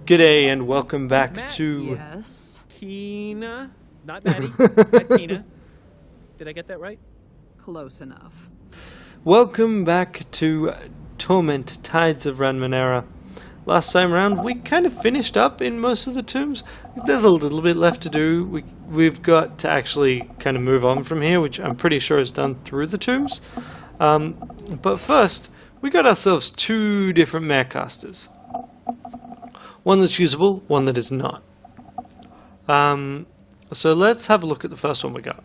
G'day and welcome back to... Yes. Tina. Not Maddie. Not Tina. Did I get that right? Close enough. Welcome back to Torment, Tides of Ranmenera. Last time around we kind of finished up in most of the tombs. There's a little bit left to do. We've got to actually kind of move on from here, which I'm pretty sure is done through the tombs. But first, we got ourselves two different marecasters. One that's usable, one that is not. So let's have a look at the first one we got.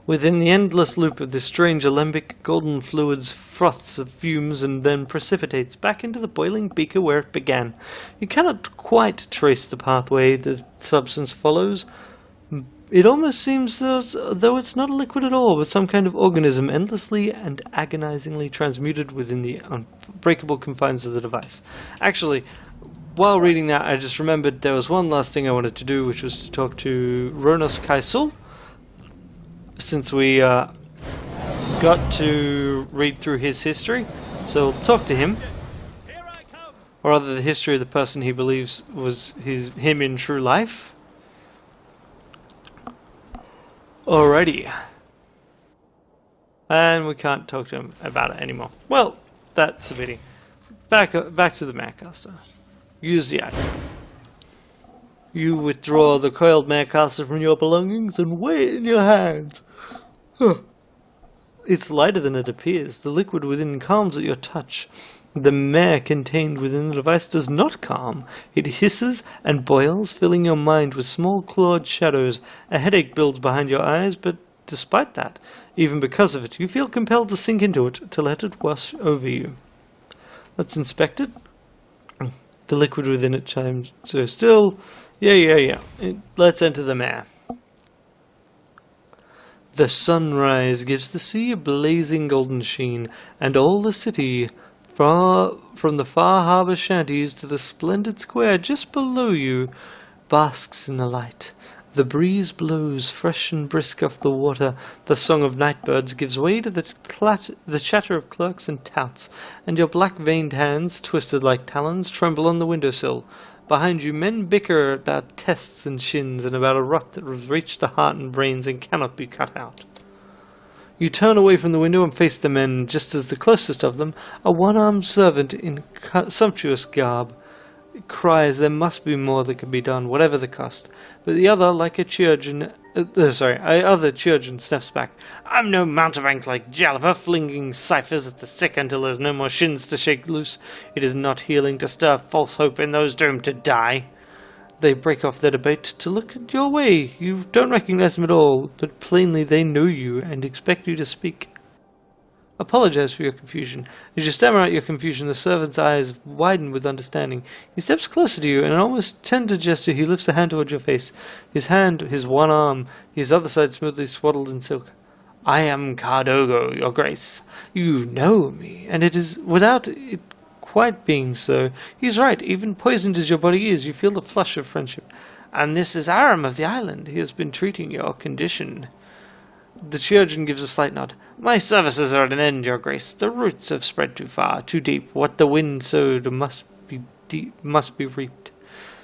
Within the endless loop of this strange alembic, golden fluids froths of fumes and then precipitates back into the boiling beaker where it began. You cannot quite trace the pathway the substance follows. It almost seems though it's not a liquid at all, but some kind of organism endlessly and agonizingly transmuted within the unbreakable confines of the device. Actually, while reading that, I just remembered there was one last thing I wanted to do, which was to talk to Ronos Kaisul, since we got to read through his history. So we'll talk to him, or rather the history of the person he believes was him in true life. Alrighty. And we can't talk to him about it anymore. Well, that's a pity. Back to the Marecaster. Use the item. You withdraw the coiled Marecaster from your belongings and weigh it in your hands. It's lighter than it appears. The liquid within calms at your touch. The mare contained within the device does not calm. It hisses and boils, filling your mind with small clawed shadows. A headache builds behind your eyes, but despite that, even because of it, you feel compelled to sink into it, to let it wash over you. Let's inspect it. The liquid within it chimes so still. Yeah. Let's enter the mare. The sunrise gives the sea a blazing golden sheen, and all the city, from the far harbour shanties to the splendid square just below you, basks in the light. The breeze blows fresh and brisk off the water. The song of night birds gives way to the chatter of clerks and touts, and your black-veined hands, twisted like talons, tremble on the windowsill. Behind you, men bicker about tests and shins, and about a rot that has reached the heart and brains and cannot be cut out. You turn away from the window and face the men, just as the closest of them, a one-armed servant in sumptuous garb, cries there must be more that can be done, whatever the cost. But the other, like a chirurgeon, other chirurgeon snaps back. I'm no mountebank like Jalapa, flinging ciphers at the sick until there's no more shins to shake loose. It is not healing to stir false hope in those doomed to die. They break off their debate to look at your way. You don't recognize them at all, but plainly they know you and expect you to speak. Apologize for your confusion. As you stammer out your confusion, the servant's eyes widen with understanding. He steps closer to you, and in an almost tender gesture he lifts a hand towards your face. His hand, his one arm, his other side smoothly swaddled in silk. I am Cardogo, your grace. You know me, and it is without it quite being so. He's right, even poisoned as your body is, you feel the flush of friendship. And this is Aram of the island. He has been treating your condition. The chirurgeon gives a slight nod. My services are at an end, your grace. The roots have spread too far, too deep. What the wind sowed must be reaped.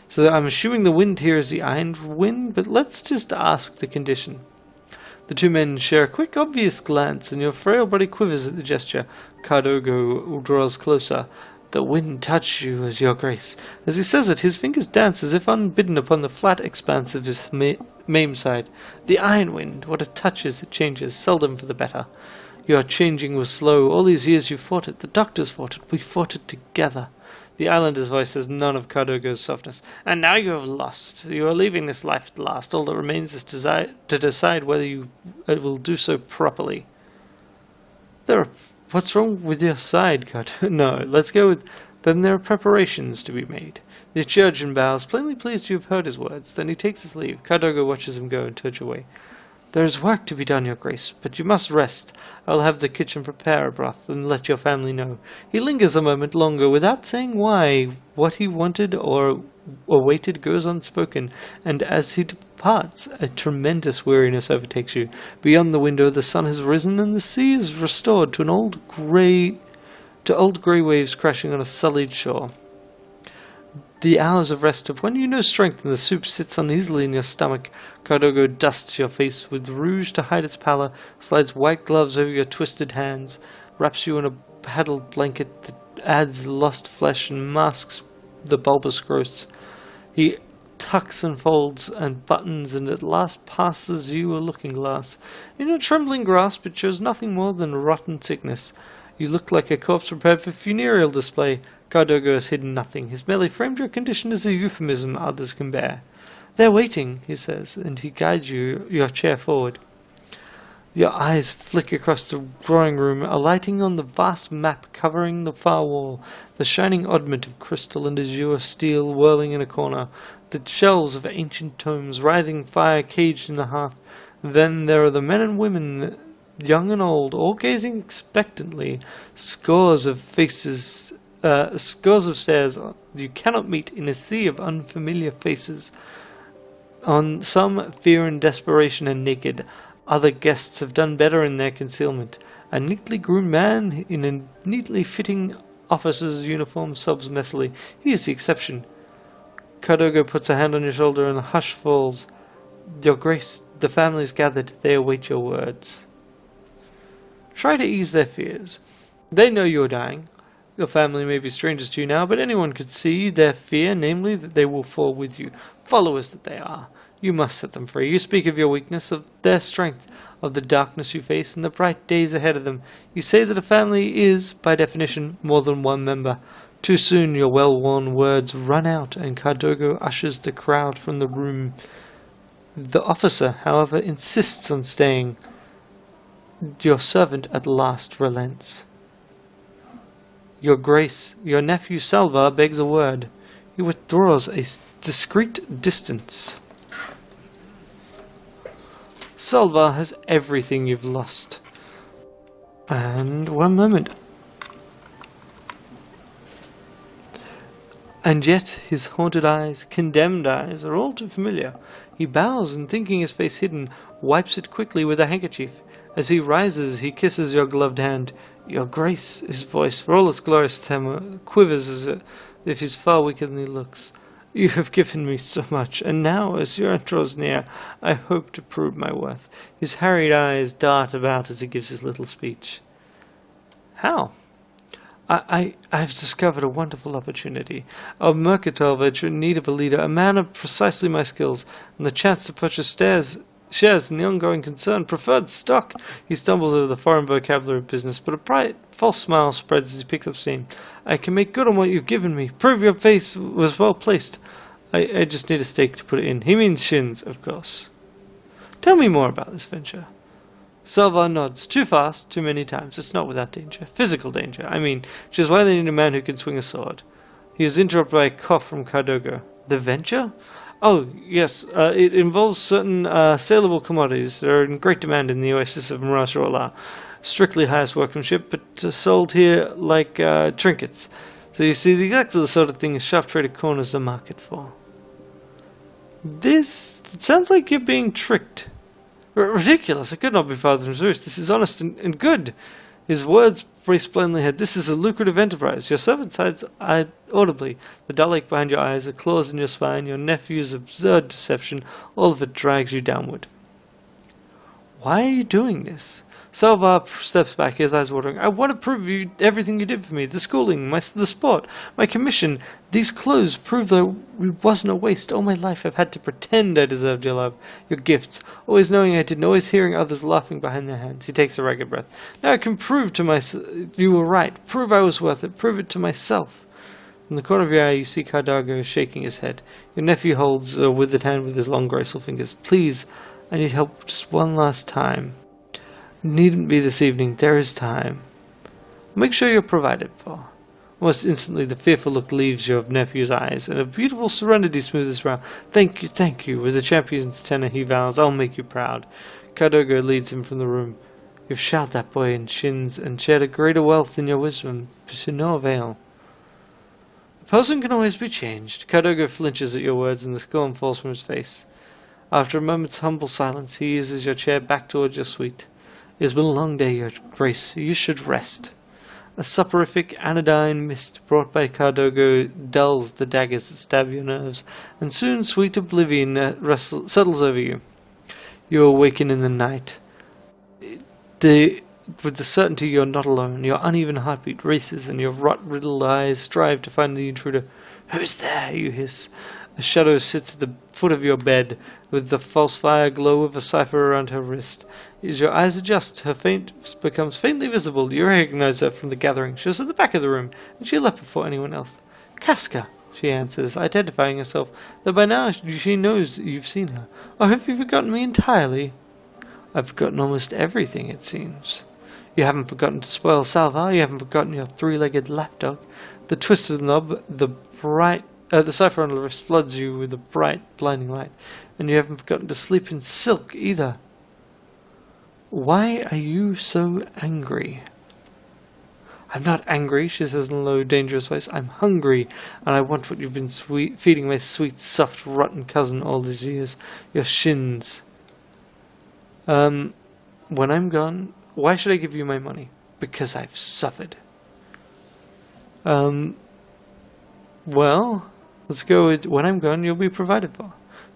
So I'm assuming the wind here is the iron wind, but let's just ask the condition. The two men share a quick, obvious glance, and your frail body quivers at the gesture. Cardogo draws closer. The wind touched you, as your grace. As he says it, his fingers dance as if unbidden upon the flat expanse of his maim side. The iron wind, what it touches, it changes, seldom for the better. Your changing was slow. All these years you fought it. The doctors fought it. We fought it together. The islander's voice has none of Cardogo's softness. And now you have lost. You are leaving this life at last. All that remains is to decide whether you will do so properly. What's wrong with your side, Cardogo? No, let's go with... Then there are preparations to be made. The chirurgeon bows, plainly pleased you have heard his words. Then he takes his leave. Cardogo watches him go and turns away. There is work to be done, your grace, but you must rest. I will have the kitchen prepare a broth, and let your family know. He lingers a moment longer, without saying why. What he wanted or awaited goes unspoken, and as he departs, a tremendous weariness overtakes you. Beyond the window, the sun has risen, and the sea is restored to old grey waves crashing on a sullied shore. The hours of rest have won you no strength, and the soup sits uneasily in your stomach. Cardogo dusts your face with rouge to hide its pallor, slides white gloves over your twisted hands, wraps you in a padded blanket that adds lost flesh and masks the bulbous growths. He tucks and folds and buttons, and at last passes you a looking-glass. In your trembling grasp it shows nothing more than rotten sickness. You look like a corpse prepared for funereal display. Cardogo has hidden nothing. He's merely framed your condition as a euphemism others can bear. "They're waiting," he says, and he guides your chair forward. Your eyes flick across the drawing room, alighting on the vast map covering the far wall, the shining oddment of crystal and azure steel whirling in a corner, the shelves of ancient tomes, writhing fire caged in the hearth. Then there are the men and women, young and old, all gazing expectantly, scores of stairs you cannot meet in a sea of unfamiliar faces. On some, fear and desperation are naked. Other guests have done better in their concealment. A neatly groomed man in a neatly fitting officer's uniform sobs messily. He is the exception. Cardogo puts a hand on your shoulder and the hush falls. "Your Grace, the family's gathered. They await your words." Try to ease their fears. They know you are dying. Your family may be strangers to you now, but anyone could see their fear, namely that they will fall with you. Followers that they are. You must set them free. You speak of your weakness, of their strength, of the darkness you face, and the bright days ahead of them. You say that a family is, by definition, more than one member. Too soon your well-worn words run out, and Cardogo ushers the crowd from the room. The officer, however, insists on staying. Your servant at last relents. "Your Grace, your nephew Salva begs a word." He withdraws a discreet distance. Salva has everything you've lost. And one moment. And yet his haunted eyes, condemned eyes, are all too familiar. He bows and, thinking his face hidden, wipes it quickly with a handkerchief. As he rises, he kisses your gloved hand. "Your Grace," his voice, for all its glorious tremor, quivers as if he's far weaker than he looks. "You have given me so much, and now, as your end draws near, I hope to prove my worth." His harried eyes dart about as he gives his little speech. "How?" I've discovered a wonderful opportunity. A mercantile venture in need of a leader, a man of precisely my skills, and the chance to purchase shares in the ongoing concern. Preferred stock." He stumbles over the foreign vocabulary of business, but a bright, false smile spreads as he picks up steam. "I can make good on what you've given me. Prove your face was well placed. I just need a stake to put it in." He means shins, of course. "Tell me more about this venture." Salva nods. "Too fast, too many times. It's not without danger. Physical danger, I mean, which is why they need a man who can swing a sword." He is interrupted by a cough from Cardogo. "The venture?" "Oh, yes. It involves certain saleable commodities that are in great demand in the oasis of Marasrola. Strictly highest workmanship, but sold here like trinkets. So you see, exactly the sort of thing a sharp trader corners the market for." It sounds like you're being tricked." "Ridiculous. I could not be farther from Zeus. This is honest and good." His words brace plainly ahead. "This is a lucrative enterprise." Your servant sighs audibly. The dull ache behind your eyes, the claws in your spine, your nephew's absurd deception, all of it drags you downward. "Why are you doing this?" Salva steps back, his eyes watering. "I want to prove you everything you did for me. The schooling, the sport, my commission. These clothes prove that it wasn't a waste. All my life I've had to pretend I deserved your love, your gifts, always knowing I didn't, always hearing others laughing behind their hands." He takes a ragged breath. "Now I can prove to myself you were right. Prove I was worth it. Prove it to myself." From the corner of your eye you see Cardogo shaking his head. Your nephew holds a withered hand with his long graceful fingers. "Please, I need help just one last time." "Needn't be this evening. There is time. Make sure you're provided for." Almost instantly the fearful look leaves your nephew's eyes, and a beautiful serenity smooths his brow. Thank you. With a champion's tenor he vows, "I'll make you proud." Cardogo leads him from the room. "You've shot that boy in shins, and shared a greater wealth in your wisdom, but to no avail." "A person can always be changed." Cardogo flinches at your words, and the scorn falls from his face. After a moment's humble silence, he eases your chair back towards your suite. "It has been a long day, your Grace. You should rest." A soporific anodyne mist brought by Cardogo dulls the daggers that stab your nerves, and soon sweet oblivion settles over you. You awaken in the night. With the certainty you're not alone, your uneven heartbeat races, and your rot-riddled eyes strive to find the intruder. "Who's there?" you hiss. A shadow sits at the foot of your bed, with the false fire glow of a cipher around her wrist. As your eyes adjust, her face becomes faintly visible. You recognize her from the gathering. She was at the back of the room, and she left before anyone else. "Casca," she answers, identifying herself, though by now she knows that you've seen her. "Or have you forgotten me entirely?" "I've forgotten almost everything, it seems. You haven't forgotten to spoil Salvar. You haven't forgotten your three-legged lapdog. The twist of the knob, the cipher on the wrist floods you with a bright, blinding light. And you haven't forgotten to sleep in silk, either. Why are you so angry?" "I'm not angry," she says in a low, dangerous voice. "I'm hungry, and I want what you've been feeding my sweet, soft, rotten cousin all these years. Your shins." When I'm gone, why should I give you my money?" "Because I've suffered." Well, let's go with when I'm gone, you'll be provided for."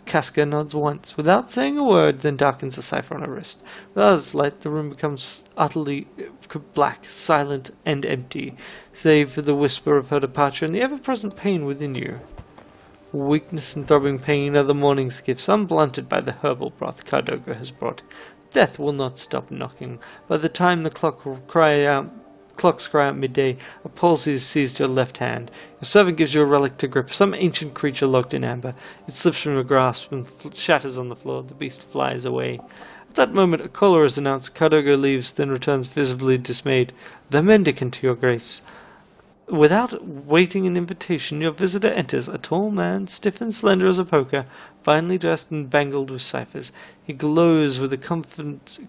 Casca nods once, without saying a word, then darkens the cipher on her wrist. Without its light, the room becomes utterly black, silent, and empty, save for the whisper of her departure and the ever-present pain within you. Weakness and throbbing pain are the morning's gifts, unblunted by the herbal broth Cardoga has brought. Death will not stop knocking. By the time the clocks cry out midday, a palsy has seized your left hand. Your servant gives you a relic to grip, some ancient creature locked in amber. It slips from your grasp and shatters on the floor. The beast flies away. At that moment, a caller is announced. Cardoga leaves, then returns visibly dismayed. "The mendicant, your grace." Without waiting an invitation, your visitor enters, a tall man, stiff and slender as a poker, finely dressed and bangled with ciphers. He glows with a confidence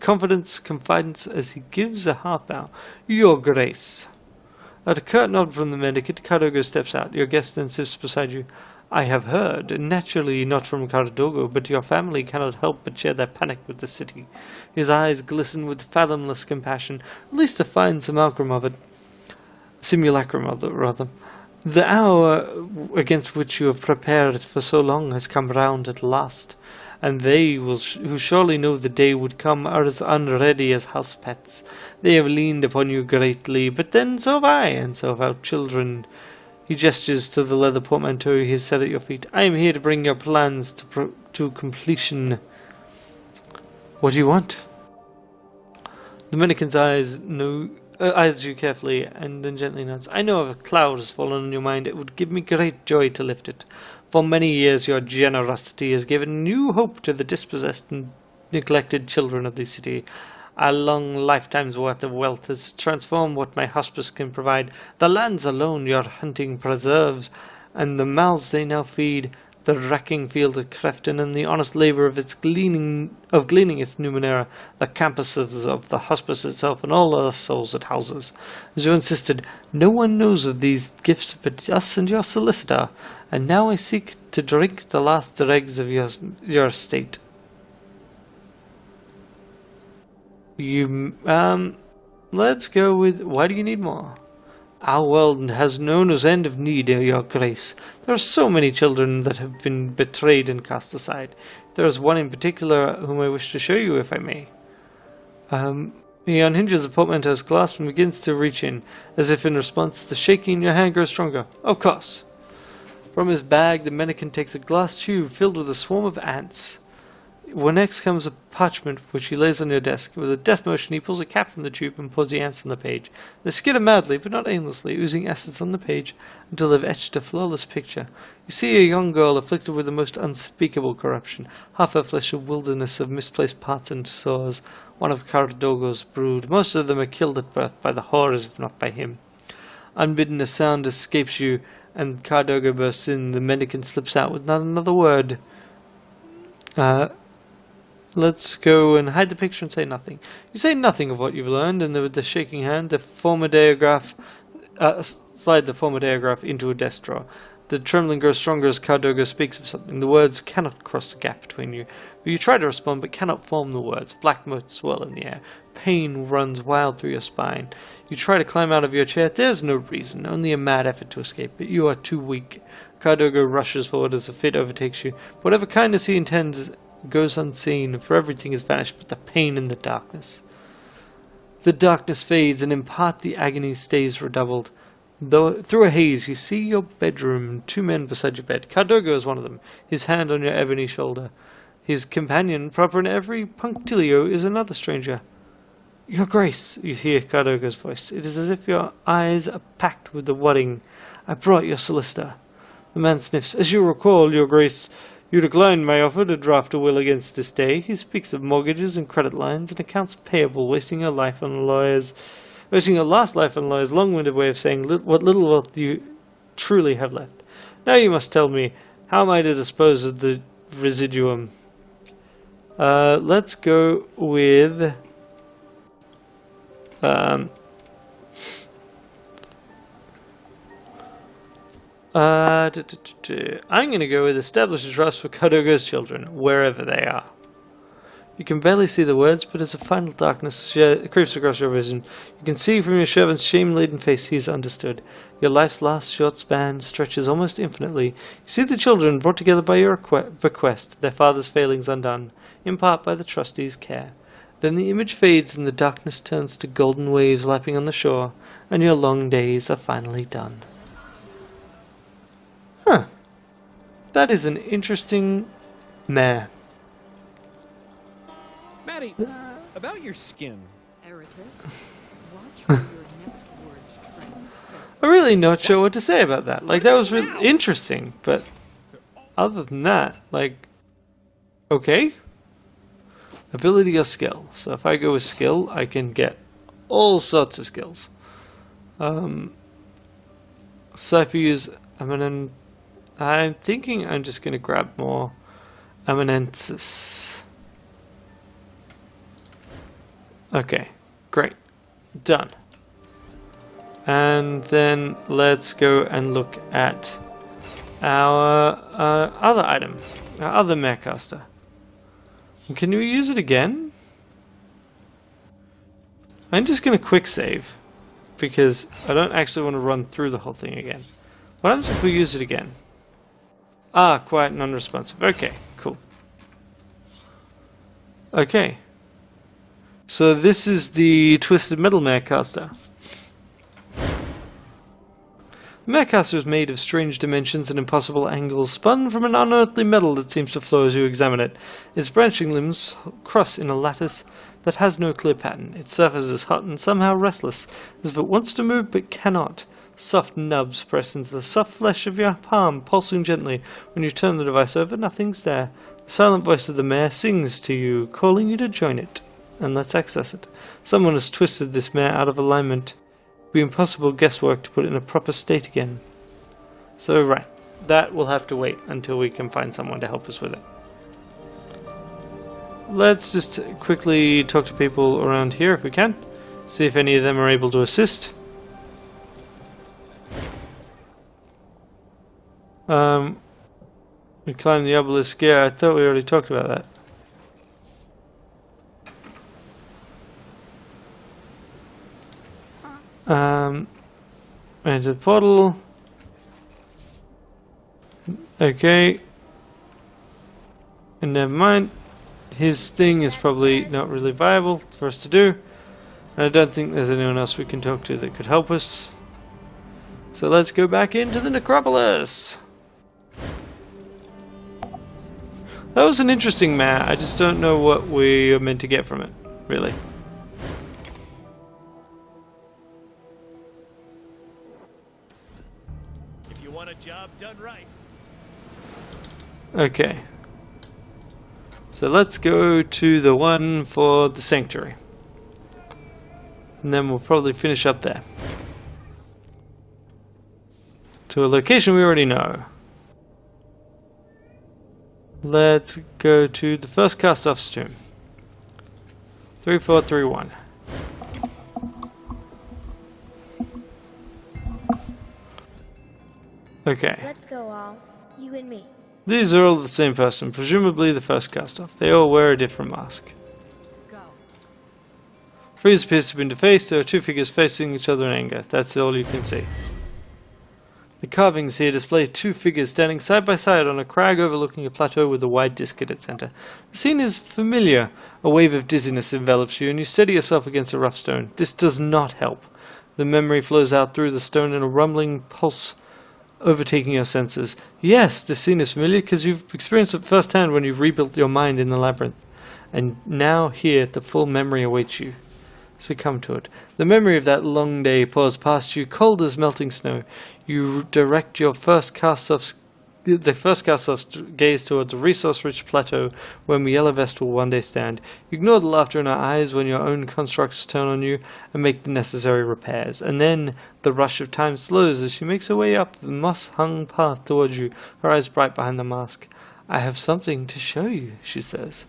as he gives a half bow. "Your grace." At a curt nod from the mendicant, Cardogo steps out. Your guest then sits beside you. "I have heard, naturally not from Cardogo, but your family cannot help but share their panic with the city." His eyes glisten with fathomless compassion, at least a fine simulacrum, rather. "The hour against which you have prepared for so long has come round at last, and they who surely know the day would come are as unready as house pets. They have leaned upon you greatly, but then so have I, and so have our children." He gestures to the leather portmanteau he has set at your feet. "I am here to bring your plans to completion." "What do you want?" The mendicant's eyes you carefully, and then gently nods. "I know if a cloud has fallen on your mind, it would give me great joy to lift it. For many years your generosity has given new hope to the dispossessed and neglected children of the city. A long lifetime's worth of wealth has transformed what my hospice can provide. The lands alone your hunting preserves, and the mouths they now feed, the wrecking field of Crefton, and the honest labour of gleaning its Numenera, the campuses of the hospice itself, and all other souls it houses. As you insisted, no one knows of these gifts but us and your solicitor, and now I seek to drink the last dregs of your estate." Let's go with, why do you need more? "Our world has known no end of need, your grace. There are so many children that have been betrayed and cast aside. There is one in particular whom I wish to show you, if I may." He unhinges the portmanteau's clasp and begins to reach in, as if in response. The shaking in your hand grows stronger. "Of course." From his bag, the mendicant takes a glass tube filled with a swarm of ants. Next comes a parchment which he lays on your desk. With a death motion, he pulls a cap from the tube and pours the ants on the page. They skitter madly, but not aimlessly, oozing essence on the page until they've etched a flawless picture. You see a young girl afflicted with the most unspeakable corruption, half her flesh a wilderness of misplaced parts and sores, one of Cardogo's brood. Most of them are killed at birth by the horrors, if not by him. Unbidden, a sound escapes you, and Cardogo bursts in. The mendicant slips out with not another word. Let's go and hide the picture and say nothing. You say nothing of what you've learned, and with the shaking hand, slide the former diagraph into a desk drawer. The trembling grows stronger as Cardogo speaks of something. The words cannot cross the gap between you. You try to respond, but cannot form the words. Black motes swirl in the air. Pain runs wild through your spine. You try to climb out of your chair. There's no reason, only a mad effort to escape, but you are too weak. Cardogo rushes forward as a fit overtakes you. Whatever kindness he intends goes unseen, for everything has vanished but the pain and the darkness. The darkness fades, and in part the agony stays redoubled. Though through a haze you see your bedroom and two men beside your bed. Cardogo is one of them, his hand on your ebony shoulder. His companion, proper in every punctilio, is another stranger. Your Grace, you hear Cardogo's voice. It is as if your eyes are packed with the wadding. I brought your solicitor. The man sniffs. As you recall, Your Grace, you declined my offer to draft a will against this day. He speaks of mortgages and credit lines and accounts payable, wasting your last life on lawyers, long-winded way of saying what little wealth you truly have left. Now you must tell me, how am I to dispose of the residuum? Let's go with I'm going to go with establish a trust for Cardogo's children, wherever they are. You can barely see the words, but as a final darkness creeps across your vision, you can see from your servant's shame-laden face he is understood. Your life's last short span stretches almost infinitely. You see the children brought together by your bequest, their father's failings undone, in part by the trustee's care. Then the image fades and the darkness turns to golden waves lapping on the shore, and your long days are finally done. Huh. That is an interesting mare. Maddie, about your skin. Eratus, watch where your next words trend. I'm really not sure what to say about that. Like, that was really interesting, but other than that, like, okay. Ability or skill. So if I go with skill, I can get all sorts of skills. Cypher use eminent. I'm thinking I'm just going to grab more eminences. Okay, great. Done. And then let's go and look at our other item, our other Marecaster. Can we use it again? I'm just going to quick save because I don't actually want to run through the whole thing again. What happens if we use it again? Ah, quiet and unresponsive. Okay, cool. Okay. So this is the Twisted Metal Marecaster. The Marecaster is made of strange dimensions and impossible angles, spun from an unearthly metal that seems to flow as you examine it. Its branching limbs cross in a lattice that has no clear pattern. Its surface is hot and somehow restless, as if it wants to move but cannot. Soft nubs press into the soft flesh of your palm, pulsing gently. When you turn the device over, nothing's there. The silent voice of the mare sings to you, calling you to join it. And let's access it. Someone has twisted this mare out of alignment. It would be impossible guesswork to put it in a proper state again. So right, that will have to wait until we can find someone to help us with it. Let's just quickly talk to people around here if we can. See if any of them are able to assist. We climb the obelisk. Yeah, I thought we already talked about that. Enter the portal. Okay. And never mind. His thing is probably not really viable for us to do. And I don't think there's anyone else we can talk to that could help us. So let's go back into the necropolis. That was an interesting mare. I just don't know what we are meant to get from it, really. If you want a job done right. Okay. So let's go to the one for the sanctuary. And then we'll probably finish up there. To a location we already know. Let's go to the first cast-off's tomb. 3431. Okay. Let's go all. You and me. These are all the same person, presumably the first cast-off. They all wear a different mask. Go. Freeze appears to have been defaced. There are two figures facing each other in anger. That's all you can see. The carvings here display two figures standing side by side on a crag overlooking a plateau with a wide disc at its center. The scene is familiar. A wave of dizziness envelops you, and you steady yourself against a rough stone. This does not help. The memory flows out through the stone in a rumbling pulse, overtaking your senses. Yes, this scene is familiar because you've experienced it firsthand when you've rebuilt your mind in the labyrinth. And now here, the full memory awaits you. Succumb to it. The memory of that long day pours past you, cold as melting snow. You direct your first cast-off's gaze towards a resource-rich plateau where Miela Vest will one day stand. You ignore the laughter in her eyes when your own constructs turn on you and make the necessary repairs. And then the rush of time slows as she makes her way up the moss-hung path towards you, her eyes bright behind the mask. I have something to show you, she says.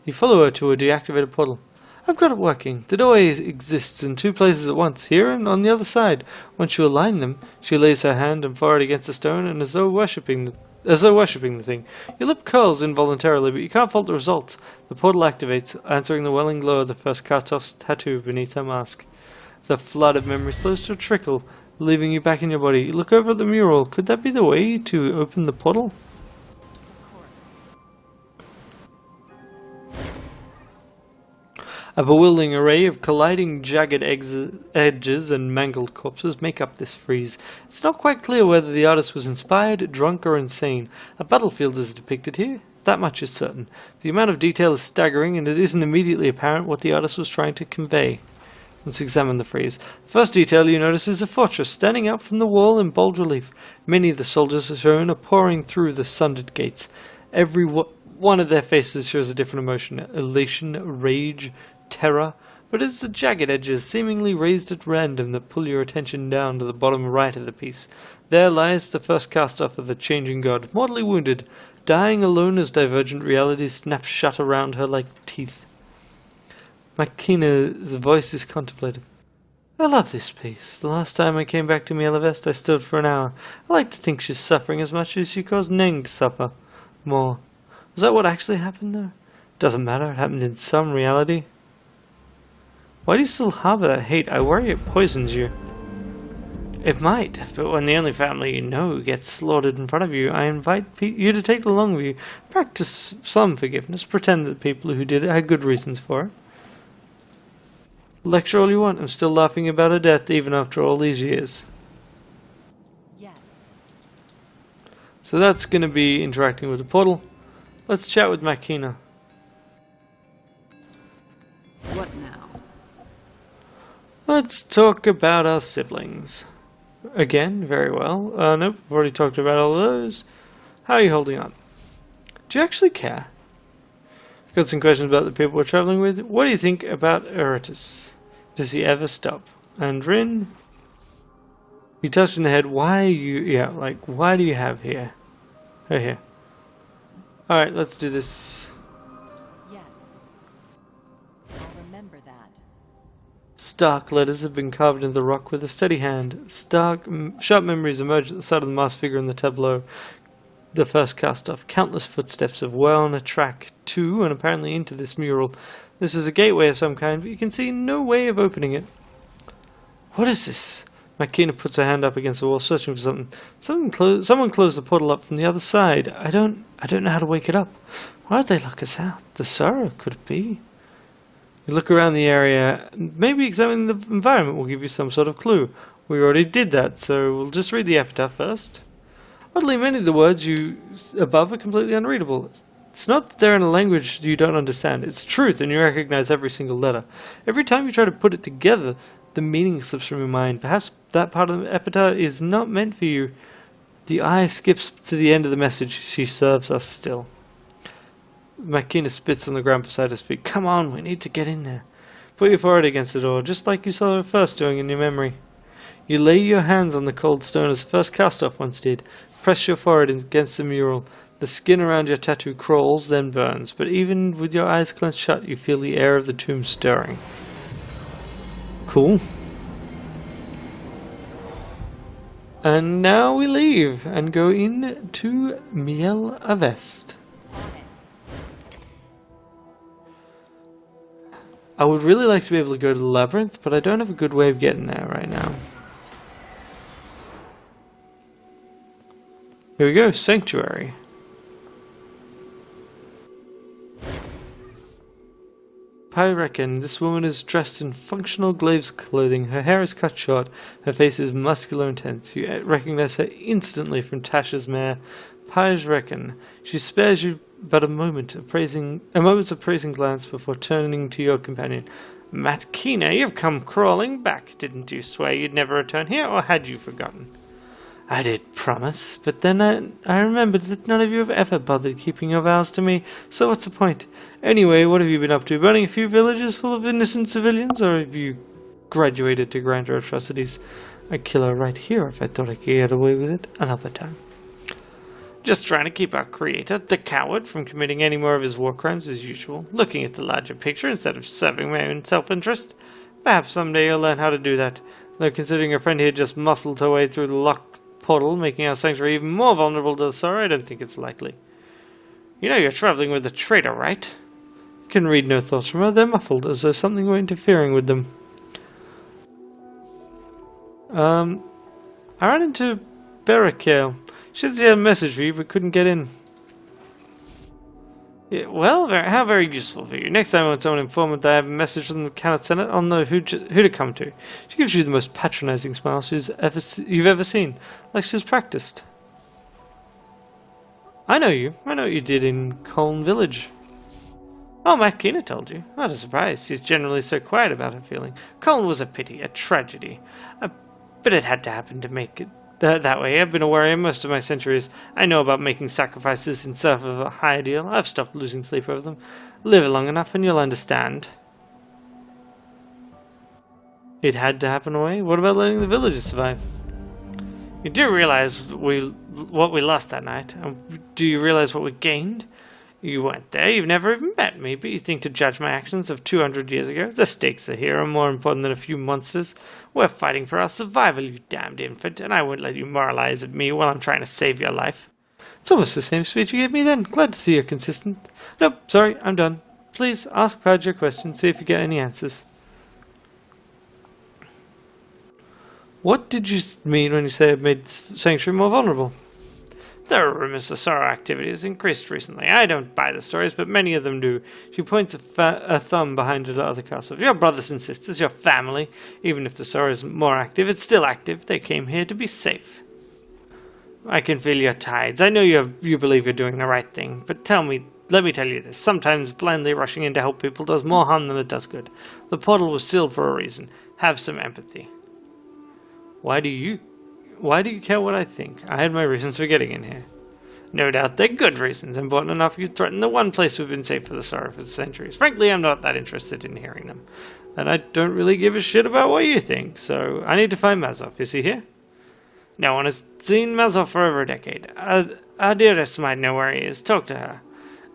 You follow her to a deactivated portal. I've got it working. The doorway exists in two places at once, here and on the other side. Once you align them, she lays her hand and forehead against the stone, and as though worshipping the thing. Your lip curls involuntarily, but you can't fault the results. The portal activates, answering the welling glow of the first cast-off's tattoo beneath her mask. The flood of memory slows to a trickle, leaving you back in your body. You look over at the mural. Could that be the way to open the portal? A bewildering array of colliding jagged edges and mangled corpses make up this frieze. It's not quite clear whether the artist was inspired, drunk, or insane. A battlefield is depicted here. That much is certain. The amount of detail is staggering, and it isn't immediately apparent what the artist was trying to convey. Let's examine the frieze. The first detail you notice is a fortress standing out from the wall in bold relief. Many of the soldiers shown are pouring through the sundered gates. Every one of their faces shows a different emotion: elation, rage, terror, but it's the jagged edges seemingly raised at random that pull your attention down to the bottom right of the piece. There lies the first cast-off of the changing god, mortally wounded, dying alone as divergent realities snap shut around her like teeth. Makina's voice is contemplative. I love this piece. The last time I came back to Miela Vest, I stood for an hour. I like to think she's suffering as much as she caused Neng to suffer. More. Was that what actually happened, though? Doesn't matter, it happened in some reality. Why do you still harbor that hate? I worry it poisons you. It might, but when the only family you know gets slaughtered in front of you, I invite you to take it along with you. Practice some forgiveness. Pretend that the people who did it had good reasons for it. Lecture all you want. I'm still laughing about her death even after all these years. Yes. So that's going to be interacting with the portal. Let's chat with Makina. What now? Let's talk about our siblings. Again, very well. Nope, I've already talked about all of those. How are you holding on? Do you actually care? Got some questions about the people we're traveling with. What do you think about Eurytus? Does he ever stop? And Rin? You touched in the head. Why are you... Yeah, like, why do you have here? Her here. Alright, let's do this. Yes. I'll remember that. Stark letters have been carved into the rock with a steady hand. Sharp memories emerge at the side of the masked figure in the tableau. The first cast-off. Countless footsteps have wound a track to and apparently into this mural. This is a gateway of some kind, but you can see no way of opening it. What is this? Makina puts her hand up against the wall, searching for something. Someone closed the portal up from the other side. I don't know how to wake it up. Why would they lock us out? The sorrow, could it be? You look around the area. Maybe examining the environment will give you some sort of clue. We already did that, so we'll just read the epitaph first. Oddly, many of the words above are completely unreadable. It's not that they're in a language you don't understand. It's truth, and you recognize every single letter. Every time you try to put it together, the meaning slips from your mind. Perhaps that part of the epitaph is not meant for you. The eye skips to the end of the message. She serves us still. Makina spits on the ground beside her feet. Come on, we need to get in there. Put your forehead against the door, just like you saw her first doing in your memory. You lay your hands on the cold stone as the first cast-off once did. Press your forehead against the mural. The skin around your tattoo crawls, then burns. But even with your eyes clenched shut, you feel the air of the tomb stirring. Cool. And now we leave and go in to Miel Avest. I would really like to be able to go to the labyrinth, but I don't have a good way of getting there right now. Here we go, Sanctuary. I reckon this woman is dressed in functional glaive's clothing. Her hair is cut short. Her face is muscular and tense. You recognize her instantly from Tasha's mare. Pies reckon she spares you but a moment's appraising glance before turning to your companion. Matt Keener, you've come crawling back. Didn't you swear you'd never return here, or had you forgotten? I did promise, but then I remembered that none of you have ever bothered keeping your vows to me, so what's the point? Anyway, what have you been up to? Burning a few villages full of innocent civilians, or have you graduated to grander atrocities? I'd kill her right here if I thought I could get away with it another time. Just trying to keep our creator, the coward, from committing any more of his war crimes as usual, looking at the larger picture instead of serving my own self-interest. Perhaps someday you'll learn how to do that, though considering your friend here just muscled her way through the locked portal, making our sanctuary even more vulnerable to the sorrow, I don't think it's likely. You know you're traveling with a traitor, right? You can read no thoughts from her. They're muffled, as though something were interfering with them. I ran into Barricale. She said she had a message for you, but couldn't get in. Yeah, well, how very useful for you. Next time when someone informed that I have a message from the Cabinet Senate, I'll know who to come to. She gives you the most patronizing smile you've ever seen, like she's practiced. I know you. I know what you did in Colne Village. Oh, Matt Keener told you. Not a surprise. She's generally so quiet about her feeling. Colne was a pity, a tragedy. But it had to happen to make it that way. I've been a warrior most of my centuries. I know about making sacrifices in service of a high ideal. I've stopped losing sleep over them. Live long enough and you'll understand. It had to happen away? What about letting the villagers survive? You do realize what we lost that night? Do you realize what we gained? You weren't there, you've never even met me, but you think to judge my actions of 200 years ago? The stakes are here are more important than a few monsters. We're fighting for our survival, you damned infant, and I won't let you moralize at me while I'm trying to save your life. It's almost the same speech you gave me then. Glad to see you're consistent. Nope, sorry, I'm done. Please ask Padge your question, see if you get any answers. What did you mean when you say I've made the sanctuary more vulnerable? There are rumors of sorrow activity has increased recently. I don't buy the stories, but many of them do. She points a thumb behind her to other castles. Your brothers and sisters, your family, even if the sorrow is more active, it's still active. They came here to be safe. I can feel your tides. I know you believe you're doing the right thing, but let me tell you this. Sometimes blindly rushing in to help people does more harm than it does good. The portal was sealed for a reason. Have some empathy. Why do you care what I think? I had my reasons for getting in here. No doubt they're good reasons, important enough you threaten the one place we've been safe for the sorrow for centuries. Frankly, I'm not that interested in hearing them. And I don't really give a shit about what you think, so I need to find Mazov. Is he here? No one has seen Mazov for over a decade. Our dearest might know where he is. Talk to her.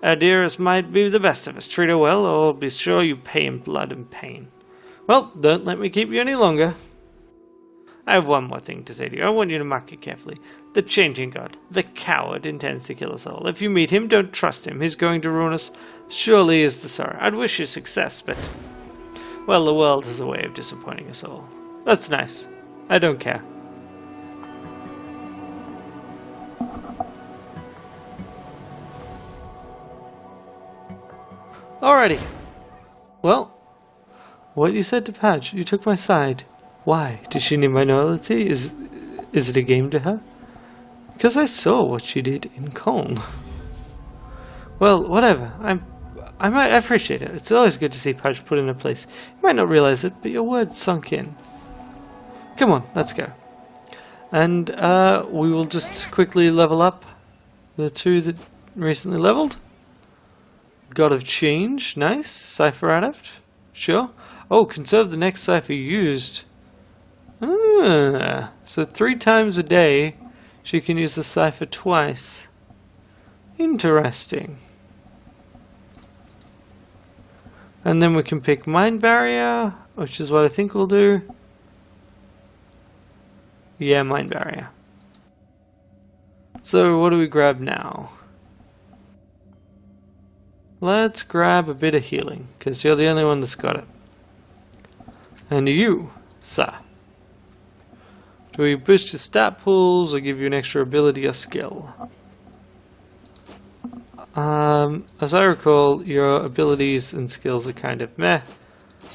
Our dearest might be the best of us. Treat her well, or be sure you pay in blood and pain. Well, don't let me keep you any longer. I have one more thing to say to you. I want you to mark it carefully. The changing god, the coward, intends to kill us all. If you meet him, don't trust him. He's going to ruin us. Surely is the sorrow. I'd wish you success, but... well, the world has a way of disappointing us all. That's nice. I don't care. Alrighty. Well, what you said to Padge, you took my side. Why? Does she need my loyalty? Is it a game to her? Because I saw what she did in Colne. Well, whatever. I appreciate it. It's always good to see Padge put in a place. You might not realize it, but your words sunk in. Come on, let's go. And we will just quickly level up the two that recently leveled. God of Change, nice. Cipher Adept, sure. Oh, conserve the next cipher used. So 3 times a day she can use the cipher twice. Interesting. And then we can pick Mind Barrier, which is what I think we'll do. Yeah, mind barrier. So what do we grab now? Let's grab a bit of healing, because you're the only one that's got it. And you, sir. Do we boost your stat pools or give you an extra ability or skill? As I recall, your abilities and skills are kind of meh.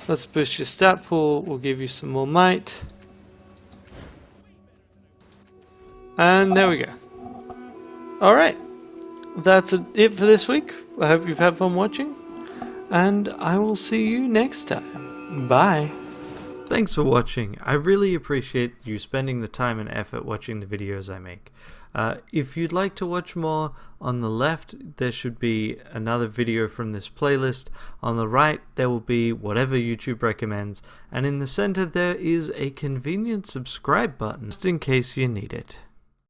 Let's boost your stat pool, we'll give you some more might. And there we go. Alright, that's it for this week. I hope you've had fun watching, and I will see you next time. Bye. Thanks for watching. I really appreciate you spending the time and effort watching the videos I make. If you'd like to watch more, on the left there should be another video from this playlist. On the right there will be whatever YouTube recommends, and in the center there is a convenient subscribe button just in case you need it.